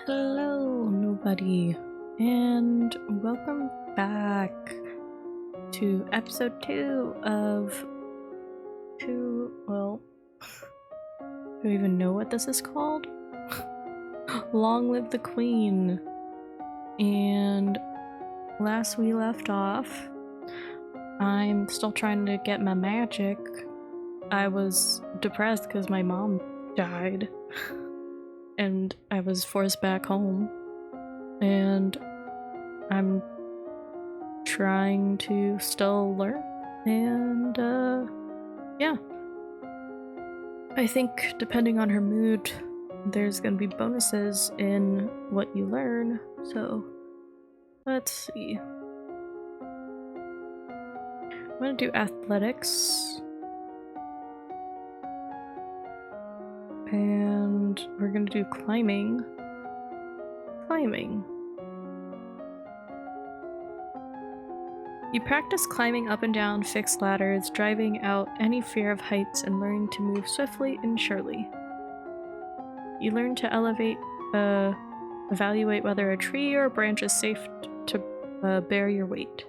Hello, nobody, and welcome back to episode 2 of well, do you even know what this is called? Long Live the Queen. And last we left off, I'm still trying to get my magic. I was depressed because my mom died. And I was forced back home, and I'm trying to still learn, and yeah. I think depending on her mood, there's gonna be bonuses in what you learn, so let's see. I'm gonna do athletics. And we're gonna do climbing. You practice climbing up and down fixed ladders, driving out any fear of heights and learning to move swiftly and surely. You learn to evaluate whether a tree or a branch is safe to bear your weight.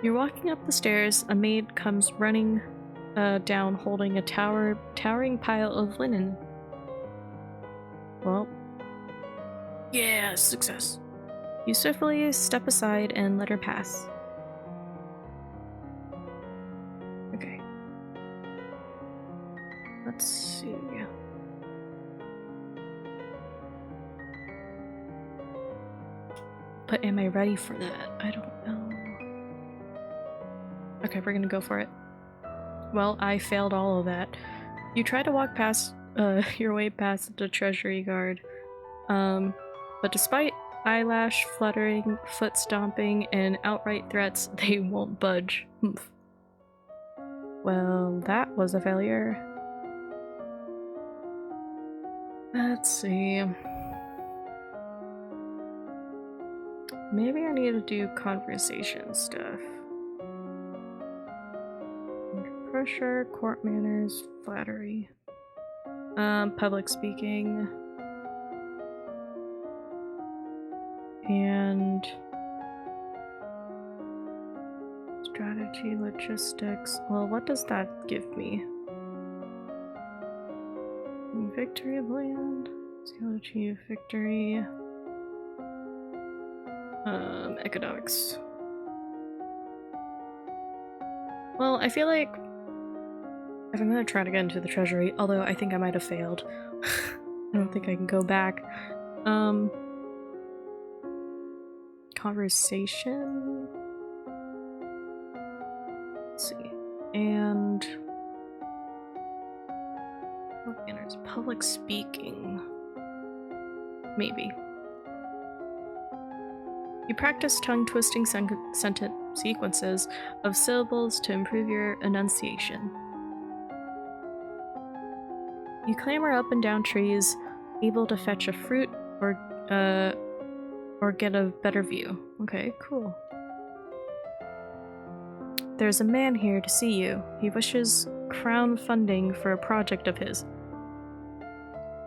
You're walking up the stairs, a maid comes running down holding a towering pile of linen. Well, yeah, success. You swiftly step aside and let her pass. Okay. Let's see. But am I ready for that? I don't know. Okay, we're gonna go for it. Well, I failed all of that. You try to walk past your way past the treasury guard. But despite eyelash fluttering, foot stomping, and outright threats, they won't budge. Well, that was a failure. Let's see. Maybe I need to do conversation stuff. Under pressure, court manners, flattery. Public speaking. And strategy, logistics. Well, what does that give me? Victory of land. Skill achieve victory. Economics. Well, I feel like if I'm gonna try to get into the treasury, although I think I might have failed. I don't think I can go back. Conversation. Let's see. And what enters public speaking? Maybe. You practice tongue-twisting sentence sequences of syllables to improve your enunciation. You clamber up and down trees, able to fetch a fruit or get a better view. Okay, cool. There's a man here to see you. He wishes crown funding for a project of his.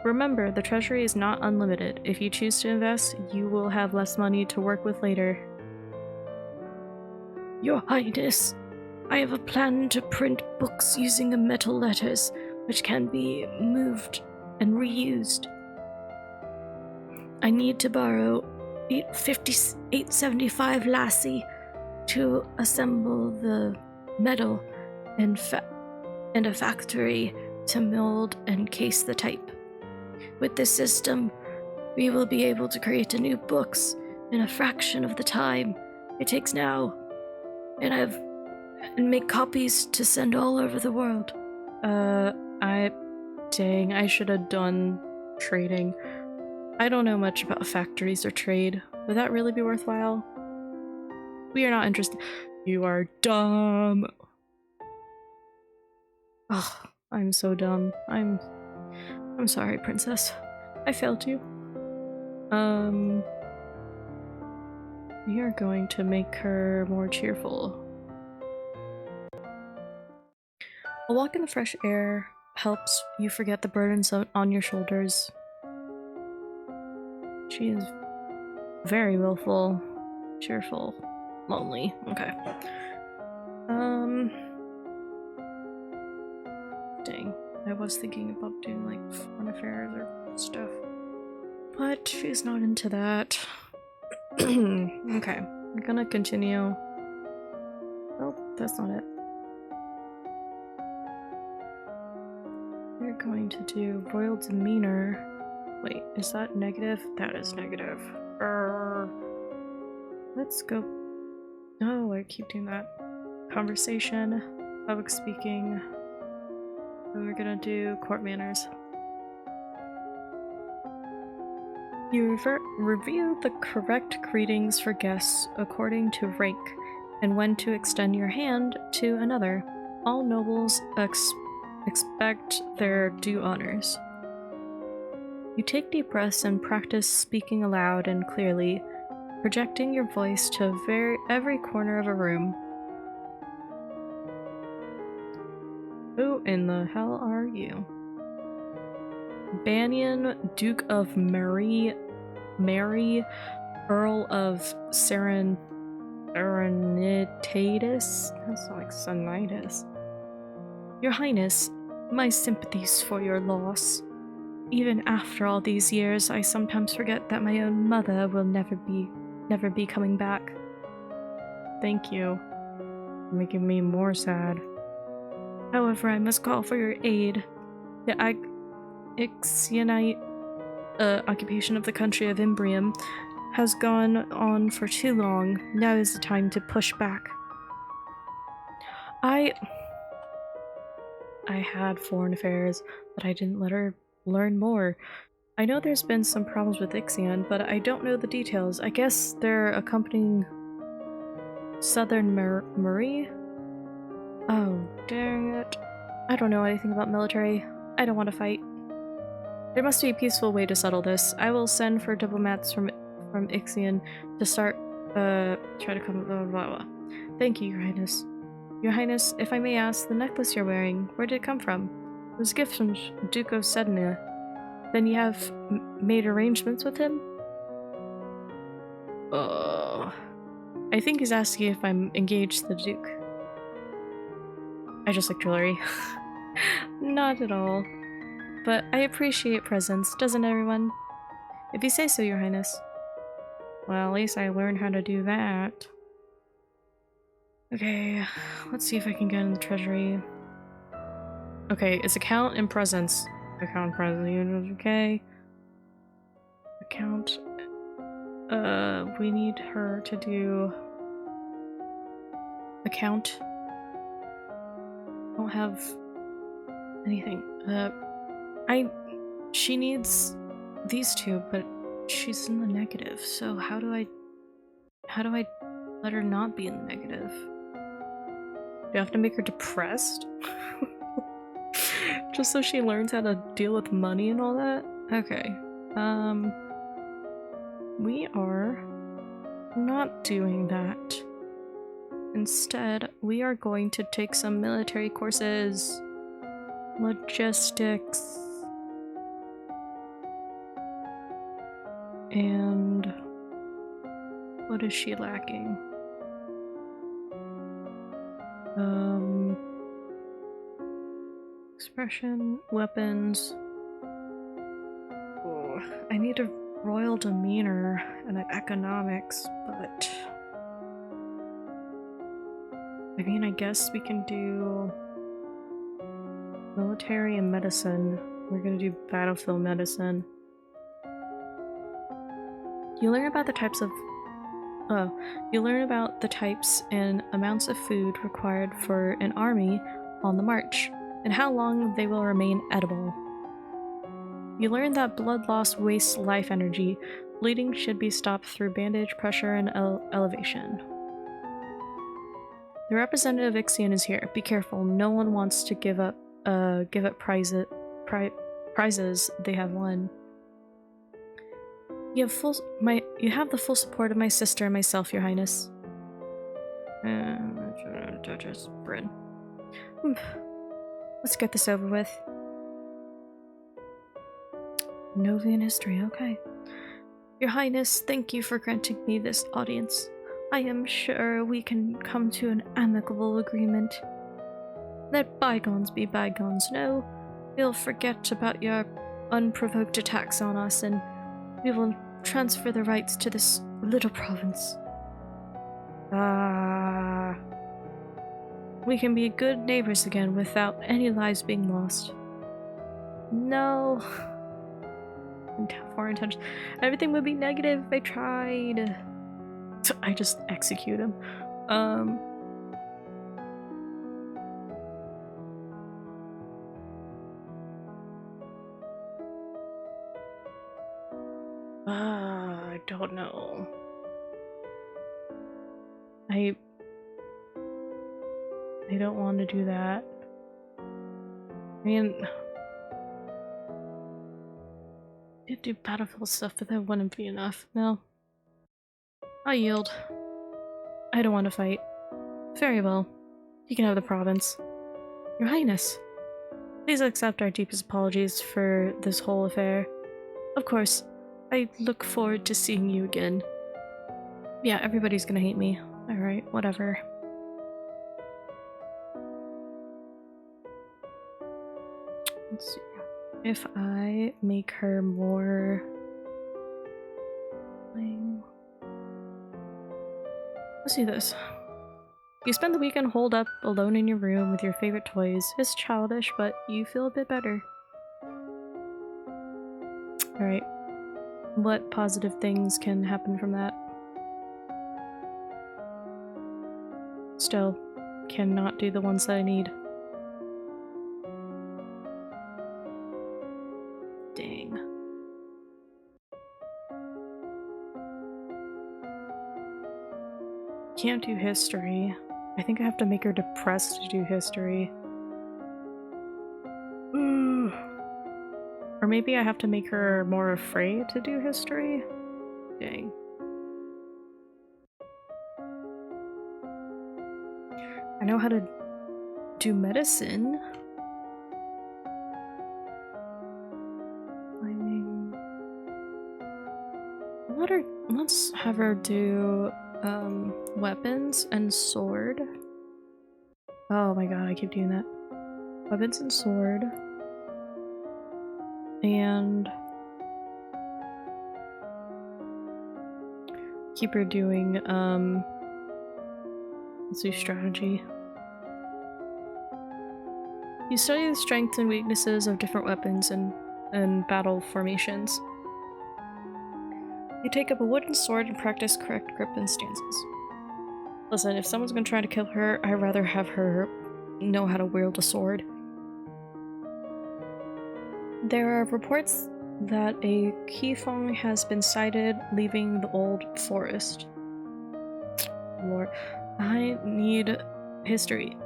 Remember, the treasury is not unlimited. If you choose to invest, you will have less money to work with later. Your Highness, I have a plan to print books using the metal letters, which can be moved and reused. I need to borrow 875 lassie to assemble the metal and a factory to mold and case the type. With this system, we will be able to create new books in a fraction of the time it takes now, and make copies to send all over the world. Dang, I should have done trading. I don't know much about factories or trade. Would that really be worthwhile? We are not interested. You are dumb. Oh, I'm so dumb. I'm sorry, princess. I failed you. We are going to make her more cheerful. A walk in the fresh air helps you forget the burdens on your shoulders. She is very willful, cheerful, lonely. Okay. Dang. I was thinking about doing like foreign affairs or stuff. But she's not into that. Okay. I'm gonna continue. Oh, that's not it. We're going to do royal demeanor. Wait, is that negative? That is negative. Let's go. Oh, I keep doing that. Conversation, public speaking. And we're gonna do court manners. You review the correct greetings for guests according to rank and when to extend your hand to another. All nobles expect their due honors. You take deep breaths and practice speaking aloud and clearly, projecting your voice to every corner of a room. Who in the hell are you? Banyan, Duke of Mary, Earl of Serenitatis? That's like Sinitis. Your Highness, my sympathies for your loss. Even after all these years, I sometimes forget that my own mother will never be coming back. Thank you. Making me more sad. However, I must call for your aid. The Ixionite occupation of the country of Imbrium has gone on for too long. Now is the time to push back. I had foreign affairs, but I didn't let her learn more. I know there's been some problems with Ixion, but I don't know the details. I guess they're accompanying Southern Murray? Oh, dang it. I don't know anything about military. I don't want to fight. There must be a peaceful way to settle this. I will send for diplomats from Ixion to start, try to come, blah, blah, blah. Thank you, Your Highness. Your Highness, if I may ask, the necklace you're wearing, where did it come from? It was a gift from Duke of Sedna. Then you have made arrangements with him? I think he's asking if I'm engaged to the Duke. I just like jewelry. Not at all. But I appreciate presents, doesn't everyone? If you say so, Your Highness. Well, at least I learned how to do that. Okay, let's see if I can get in the treasury. Okay, it's account and presents. Account and presents, okay. Account. We need her to do account. I don't have anything. She needs these two, but she's in the negative, so how do I let her not be in the negative? Do you have to make her depressed? Just so she learns how to deal with money and all that? Okay. We are not doing that. Instead, we are going to take some military courses. Logistics. And what is she lacking? Expression, weapons. Oh, I need a royal demeanor and an economics, but I mean, I guess we can do military and medicine. We're gonna do battlefield medicine. You learn about the types and amounts of food required for an army on the march, and how long they will remain edible. You learn that blood loss wastes life energy. Bleeding should be stopped through bandage, pressure, and elevation. The representative of Ixion is here. Be careful. No one wants to give up prizes they have won. You have the full support of my sister and myself, Your Highness. Duchess Bryn. Let's get this over with. Novian history, okay. Your Highness, thank you for granting me this audience. I am sure we can come to an amicable agreement. Let bygones be bygones. No, we'll forget about your unprovoked attacks on us, and we will transfer the rights to this little province. We can be good neighbors again without any lives being lost. No. Foreign intentions. Everything would be negative if I tried. I just execute him. I don't know. I don't want to do that. I mean, I do battlefield stuff, but that wouldn't be enough. No. I yield. I don't want to fight. Very well. You can have the province. Your Highness, please accept our deepest apologies for this whole affair. Of course, I look forward to seeing you again. Yeah, everybody's gonna hate me. Alright, whatever. Let's see. If I make her more... Let's see this. You spend the weekend holed up alone in your room with your favorite toys. It's childish, but you feel a bit better. Alright. What positive things can happen from that? Still, cannot do the ones that I need. Dang. Can't do history. I think I have to make her depressed to do history. Ooh. Or maybe I have to make her more afraid to do history? Dang. I know how to do medicine. Let's have her do weapons and sword. Oh my god, I keep doing that. Weapons and sword. And keep her doing let's do strategy. You study the strengths and weaknesses of different weapons and battle formations. You take up a wooden sword and practice correct grip and stances. Listen, if someone's gonna try to kill her, I'd rather have her know how to wield a sword. There are reports that a Qifeng has been sighted leaving the old forest. Lord, I need history.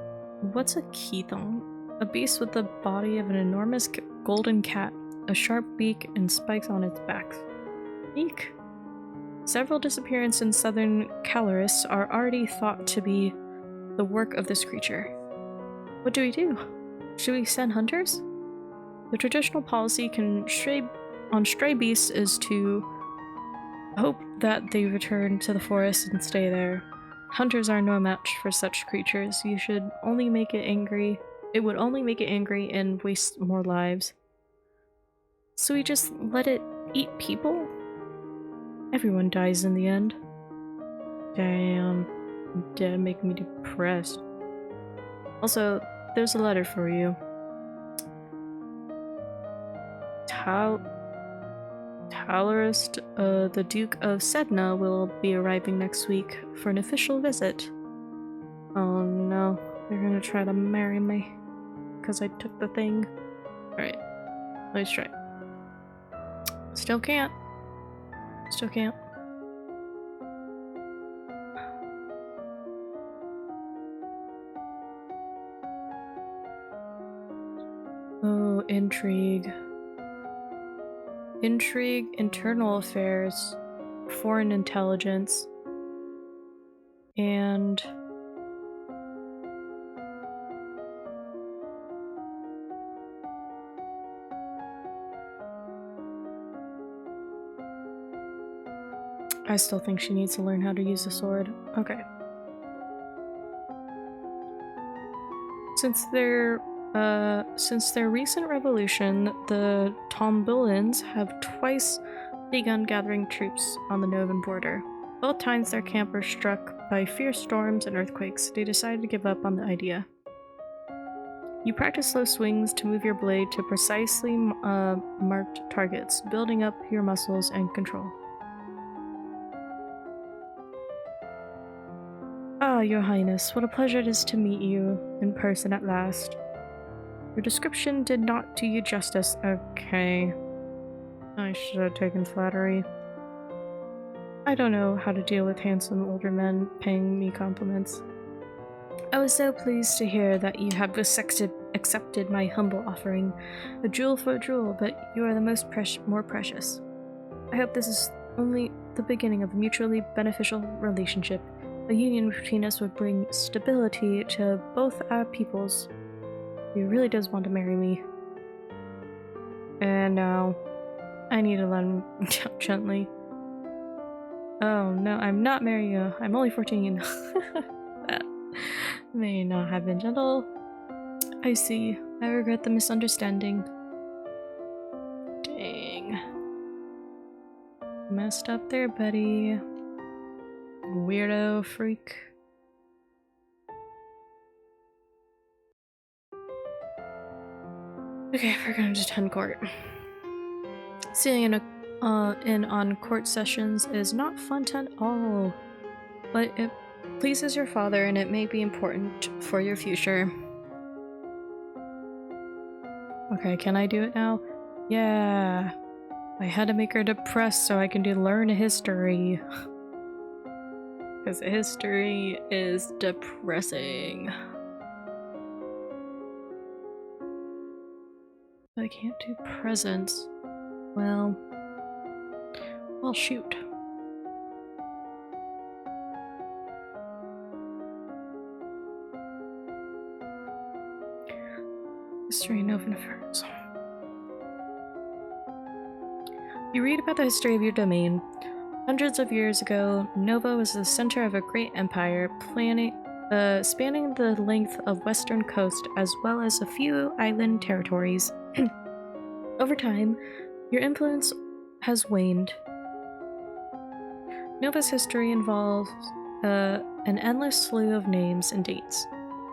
What's a Qifeng? A beast with the body of an enormous golden cat, a sharp beak, and spikes on its back. Eek. Several disappearances in southern Caloris are already thought to be the work of this creature. What do we do? Should we send hunters? The traditional policy on stray beasts is to hope that they return to the forest and stay there. Hunters are no match for such creatures. You should only make it angry. It would only make it angry and waste more lives. So we just let it eat people? Everyone dies in the end. Damn. Dead, making me depressed. Also, there's a letter for you. Talarist, the Duke of Sedna will be arriving next week for an official visit. Oh no, they're gonna try to marry me because I took the thing. Alright, let's try. Still can't. Still can't. Oh, intrigue. Intrigue, internal affairs, foreign intelligence, and I still think she needs to learn how to use the sword. Okay. Since their recent revolution, the Tombulans have twice begun gathering troops on the Novan border. Both times their camp were struck by fierce storms and earthquakes. They decided to give up on the idea. You practice slow swings to move your blade to precisely marked targets, building up your muscles and control. Ah, Your Highness, what a pleasure it is to meet you in person at last. Your description did not do you justice. Okay. I should have taken flattery. I don't know how to deal with handsome older men paying me compliments. I was so pleased to hear that you have accepted my humble offering. A jewel for a jewel, but you are the more precious. I hope this is only the beginning of a mutually beneficial relationship. A union between us would bring stability to both our peoples. He really does want to marry me. And now, I need to let him down gently. Oh no, I'm not marrying you. I'm only 14. That may not have been gentle. I see. I regret the misunderstanding. Dang. Messed up there, buddy. Weirdo freak. Okay, we're going to attend court. Sitting in on court sessions is not fun at all, but it pleases your father and it may be important for your future. Okay, can I do it now? Yeah. I had to make her depressed so I can learn history. Because history is depressing. But I can't do presents. Well, shoot. History and Novan affairs. You read about the history of your domain. Hundreds of years ago, Nova was the center of a great empire, spanning the length of western coast as well as a few island territories. Over time, your influence has waned. Nova's history involves an endless slew of names and dates.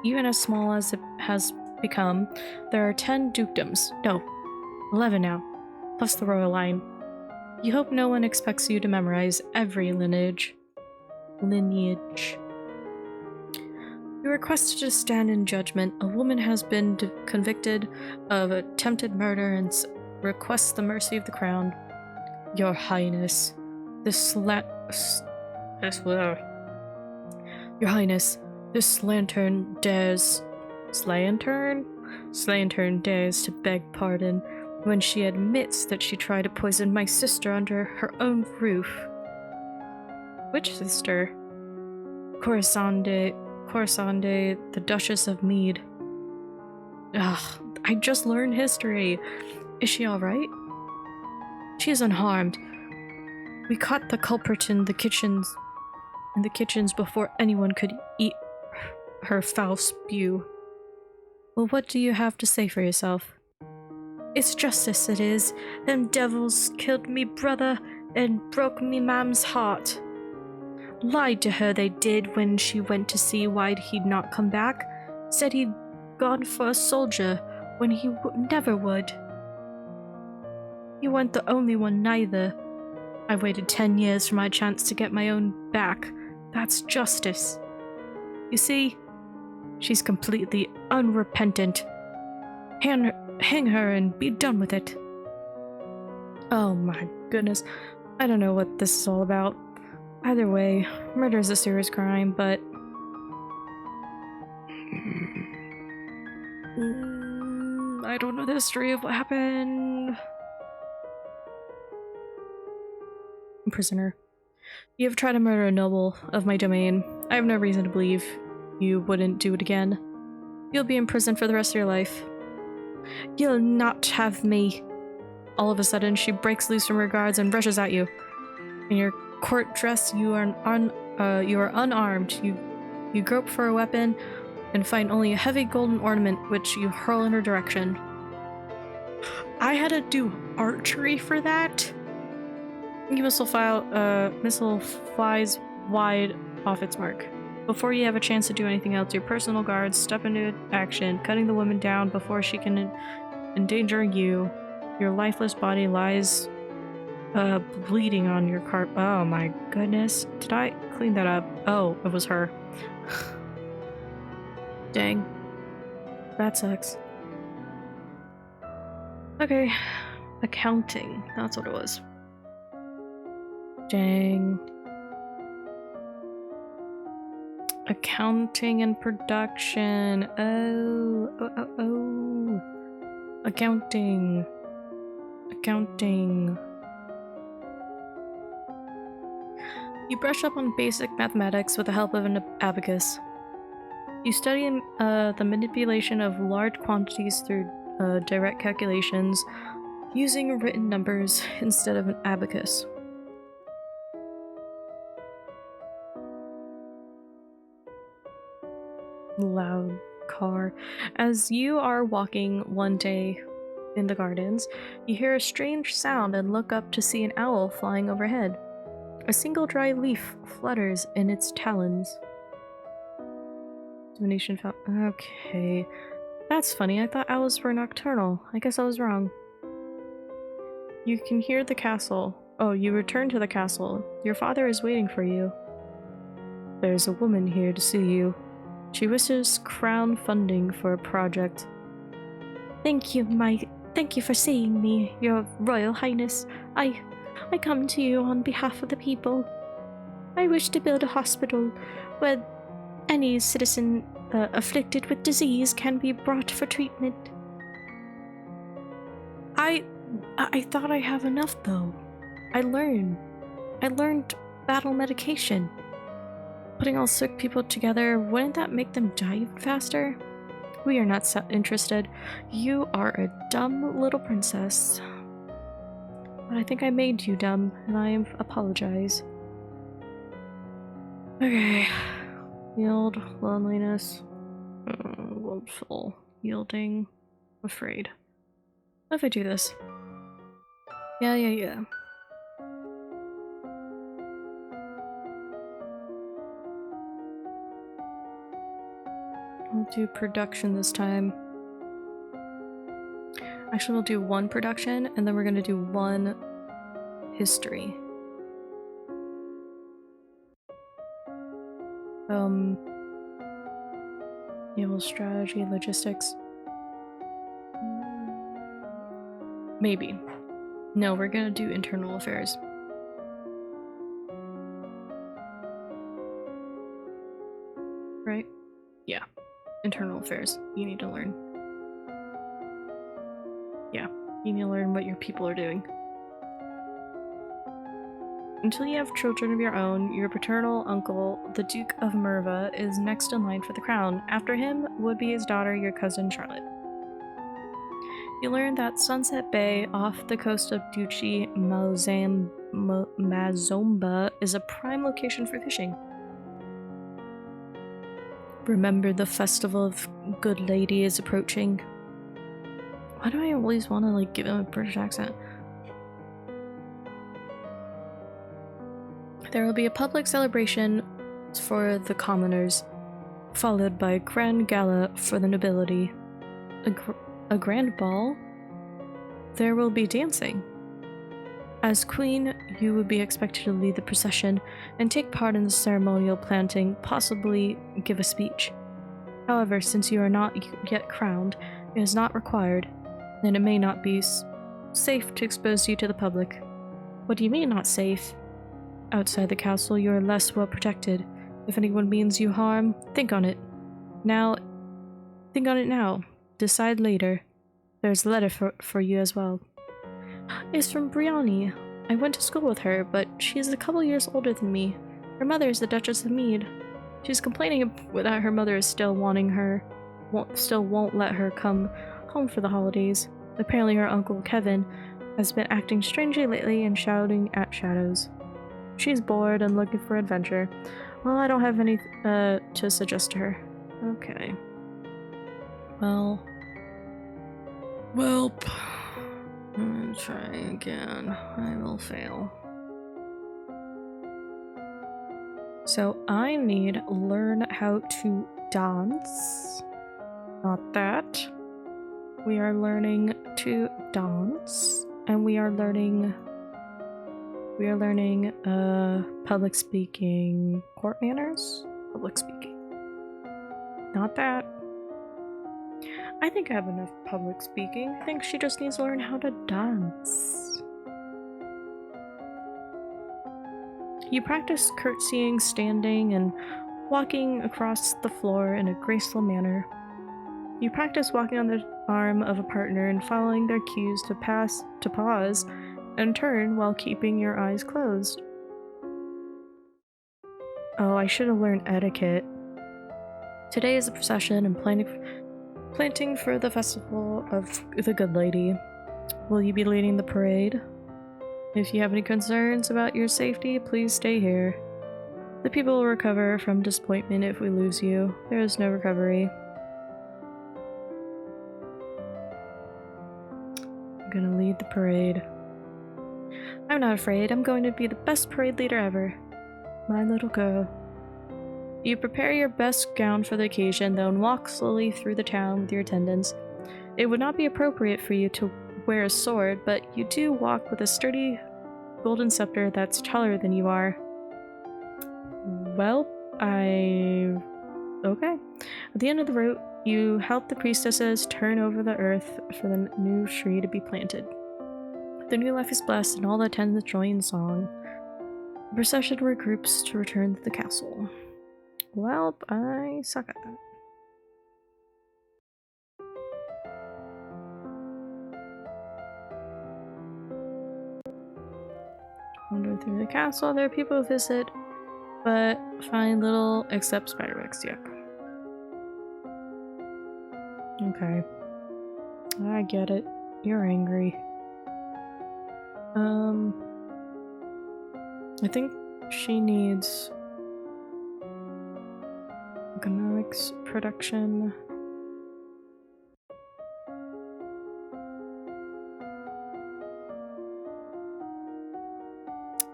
Even as small as it has become, there are 10 dukedoms. No, 11 now, plus the royal line. You hope no one expects you to memorize every lineage. You're requested to stand in judgment. A woman has been convicted of attempted murder and requests the mercy of the crown. Your Highness, Your Highness, this lantern dares... Slantern dares to beg pardon when she admits that she tried to poison my sister under her own roof. Which sister? Corisande, the Duchess of Mead. Ugh, I just learned history. Is she alright? She is unharmed. We caught the culprit in the kitchens before anyone could eat her foul spew. Well, what do you have to say for yourself? It's justice, it is. Them devils killed me brother and broke me mam's heart. Lied to her they did when she went to see why he'd not come back. Said he'd gone for a soldier when he never would. You weren't the only one neither. I waited 10 years for my chance to get my own back. That's justice. You see, she's completely unrepentant. Hang her and be done with it. Oh my goodness. I don't know what this is all about. Either way, murder is a serious crime, but... I don't know the history of what happened. Prisoner. You have tried to murder a noble of my domain. I have no reason to believe you wouldn't do it again. You'll be in prison for the rest of your life. You'll not have me. All of a sudden, she breaks loose from her guards and rushes at you. And you're court dress, you are unarmed. You grope for a weapon and find only a heavy golden ornament which you hurl in her direction. I had to do archery for that. The missile flies wide off its mark. Before you have a chance to do anything else, your personal guards step into action, cutting the woman down before she can endanger you. Your lifeless body lies bleeding on your carpet. Oh my goodness. Did I clean that up? Oh, it was her. Dang. That sucks. Okay. Accounting. That's what it was. Dang. Accounting and production. Oh. Accounting. You brush up on basic mathematics with the help of an abacus. You study the manipulation of large quantities through direct calculations using written numbers instead of an abacus. Loud car. As you are walking one day in the gardens, you hear a strange sound and look up to see an owl flying overhead. A single dry leaf flutters in its talons. Divination fell. Okay. That's funny. I thought owls were nocturnal. I guess I was wrong. You can hear the castle. Oh, you return to the castle. Your father is waiting for you. There's a woman here to see you. She wishes crown funding for a project. Thank you for seeing me, Your Royal Highness. I come to you on behalf of the people. I wish to build a hospital where any citizen afflicted with disease can be brought for treatment. I thought I have enough though. I learned battle medication. Putting all sick people together, wouldn't that make them die even faster? We are not interested. You are a dumb little princess. But I think I made you dumb, and I apologize. Okay. Yield, loneliness, willful, yielding, afraid. What if I do this? Yeah. We'll do production this time. Actually, we'll do one production, and then we're gonna do one history. Naval strategy, logistics. Maybe. No, we're gonna do internal affairs. Right? Yeah. Internal affairs. You need to learn. Yeah, you need to learn what your people are doing. Until you have children of your own, your paternal uncle, the Duke of Merva, is next in line for the crown. After him would be his daughter, your cousin Charlotte. You learn that Sunset Bay, off the coast of Duchy Mazomba, is a prime location for fishing. Remember, the festival of Good Lady is approaching. Why do I always want to like give him a British accent? There will be a public celebration for the commoners, followed by a grand gala for the nobility. A grand ball? There will be dancing. As queen, you would be expected to lead the procession and take part in the ceremonial planting, possibly give a speech. However, since you are not yet crowned, it is not required, and it may not be safe to expose you to the public. What do you mean not safe? Outside the castle, you are less well protected. If anyone means you harm, think on it. Think on it now. Decide later. There's a letter for you as well. It's from Brianni. I went to school with her, but she's a couple years older than me. Her mother is the Duchess of Mead. She's complaining that her mother is still won't let her come home for the holidays. Apparently her uncle Kevin has been acting strangely lately and shouting at shadows. She's bored and looking for adventure. Well, I don't have any to suggest to her. Okay. Well, welp. I'm gonna try again. I will fail. So I need learn how to dance. Not that. We are learning to dance, and we are learning public speaking, court manners, public speaking. Not that. I think I have enough public speaking. I think she just needs to learn how to dance. You practice curtsying, standing, and walking across the floor in a graceful manner. You practice walking on the arm of a partner and following their cues to pause, and turn while keeping your eyes closed. Oh, I should have learned etiquette. Today is a procession and planting for the festival of the Good Lady. Will you be leading the parade? If you have any concerns about your safety, please stay here. The people will recover from disappointment if we lose you. There is no recovery. I'm gonna lead the parade. I'm not afraid. I'm going to be the best parade leader ever. My little girl. You prepare your best gown for the occasion, though, and walk slowly through the town with your attendants. It would not be appropriate for you to wear a sword, but you do walk with a sturdy golden scepter that's taller than you are. Well, okay. At the end of the route, you help the priestesses turn over the earth for the new tree to be planted. The new life is blessed, and all the attendants join in song. The procession regroups to return to the castle. Well, I suck at that. Wander through the castle. There are people who visit, but find little except spiderwebs. Yuck. Okay. I get it. You're angry. I think she needs economics, production,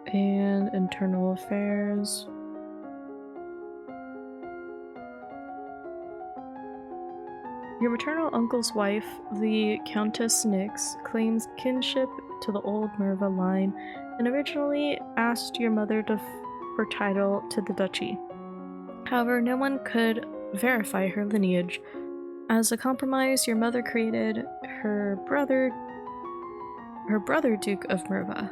and internal affairs. Your maternal uncle's wife, the Countess Nyx, claims kinship to the old Merva line and originally asked your mother for title to the duchy. However, no one could verify her lineage. As a compromise, your mother created her brother Duke of Merva.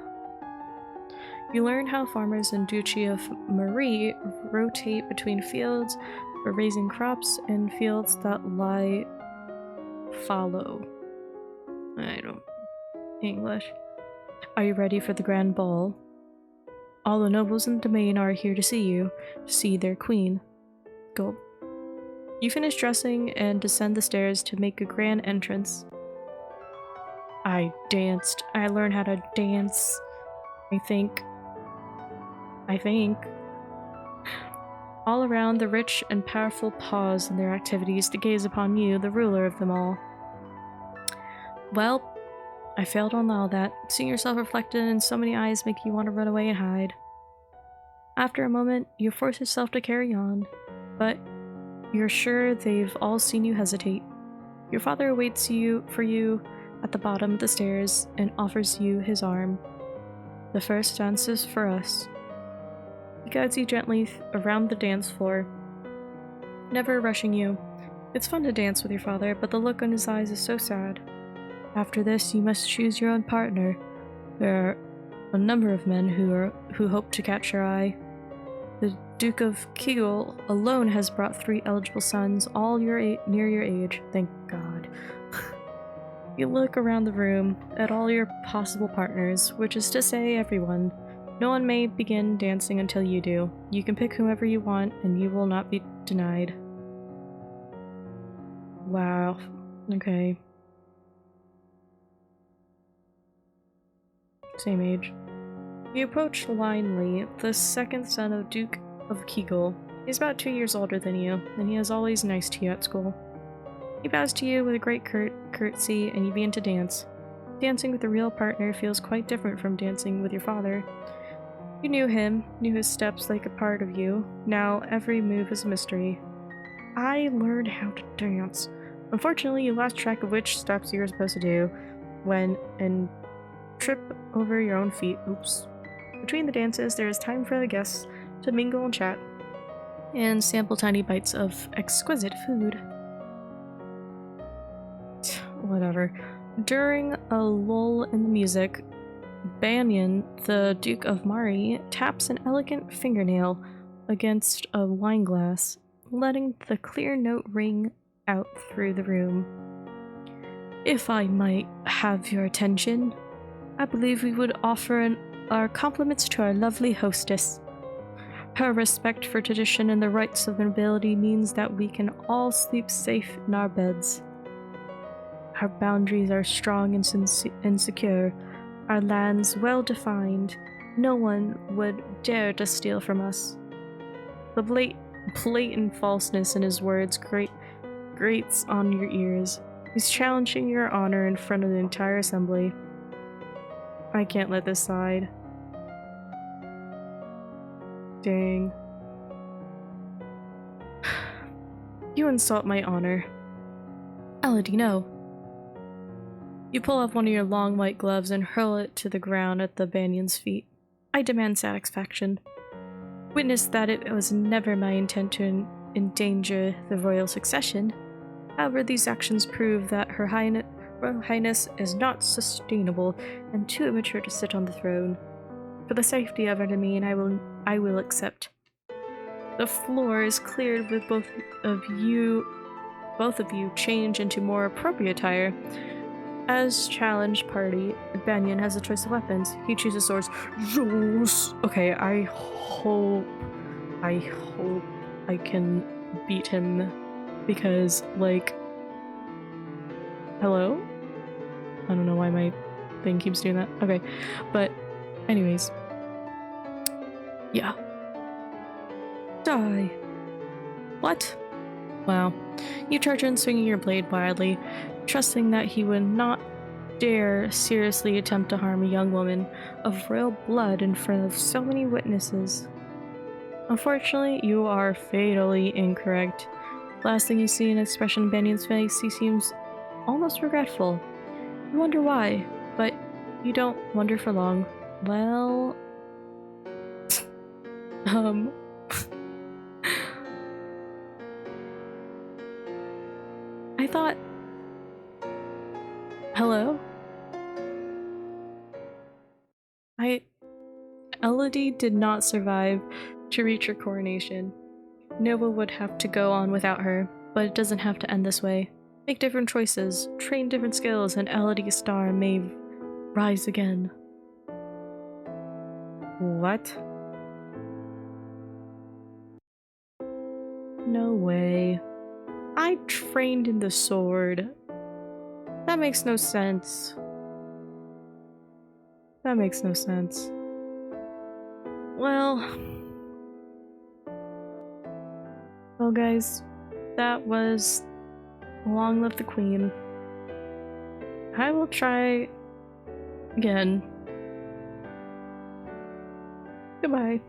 You learn how farmers in Duchy of Marie rotate between fields for raising crops and fields that lie fallow. I don't English. Are you ready for the grand ball? All the nobles in the domain are here to see their queen. Go. You finish dressing and descend the stairs to make a grand entrance. I danced. I learned how to dance. I think. All around, the rich and powerful pause in their activities to gaze upon you, the ruler of them all. Well, I failed on all that. Seeing yourself reflected in so many eyes make you want to run away and hide. After a moment, you force yourself to carry on, but you're sure they've all seen you hesitate. Your father awaits for you at the bottom of the stairs and offers you his arm. The first dance is for us. He guides you gently around the dance floor, never rushing you. It's fun to dance with your father, but the look in his eyes is so sad. After this, you must choose your own partner. There are a number of men who hope to catch your eye. The Duke of Kegel alone has brought 3 eligible sons, all near your age. Thank God. You look around the room at all your possible partners, which is to say everyone. No one may begin dancing until you do. You can pick whomever you want, and you will not be denied. Wow. Okay. Same age. You approach Linley, the second son of Duke of Kegel. He's about 2 years older than you, and he is always nice to you at school. He bows to you with a great curtsy, and you begin to dance. Dancing with a real partner feels quite different from dancing with your father. You knew him, knew his steps like a part of you. Now every move is a mystery. I learned how to dance. Unfortunately, you lost track of which steps you were supposed to do and trip over your own feet. Oops. Between the dances, there is time for the guests to mingle and chat, and sample tiny bites of exquisite food. Whatever. During a lull in the music, Banyan, the Duke of Mari, taps an elegant fingernail against a wine glass, letting the clear note ring out through the room. If I might have your attention, I believe we would offer our compliments to our lovely hostess. Her respect for tradition and the rights of the nobility means that we can all sleep safe in our beds. Our boundaries are strong and secure, our lands well defined. No one would dare to steal from us. The blatant falseness in his words grates on your ears. He's challenging your honor in front of the entire assembly. I can't let this slide. Dang. You insult my honor. Elodie, no. You pull off one of your long white gloves and hurl it to the ground at the Banyan's feet. I demand satisfaction. Witness that it was never my intent to endanger the royal succession. However, these actions prove that Her Royal Highness is not sustainable and too immature to sit on the throne. For the safety of our domain, I will accept. The floor is cleared with both of you change into more appropriate attire. As challenged party, Banyan has a choice of weapons. He chooses swords. Yes! Okay, I hope I can beat him because, like, hello? I don't know why my thing keeps doing that. Okay, but anyways. Yeah. Die. What? Wow. You charge in swinging your blade wildly, trusting that he would not dare seriously attempt to harm a young woman of royal blood in front of so many witnesses. Unfortunately, you are fatally incorrect. Last thing you see in expression in Banyan's face, he seems almost regretful. You wonder why, but you don't wonder for long. Well... I thought... Hello? Elodie did not survive to reach her coronation. Nova would have to go on without her, but it doesn't have to end this way. Make different choices, train different skills, and Elodie's star may rise again. What? No way. I trained in the sword. That makes no sense. That makes no sense. Well, guys, that was Long Live the Queen. I will try again. Goodbye.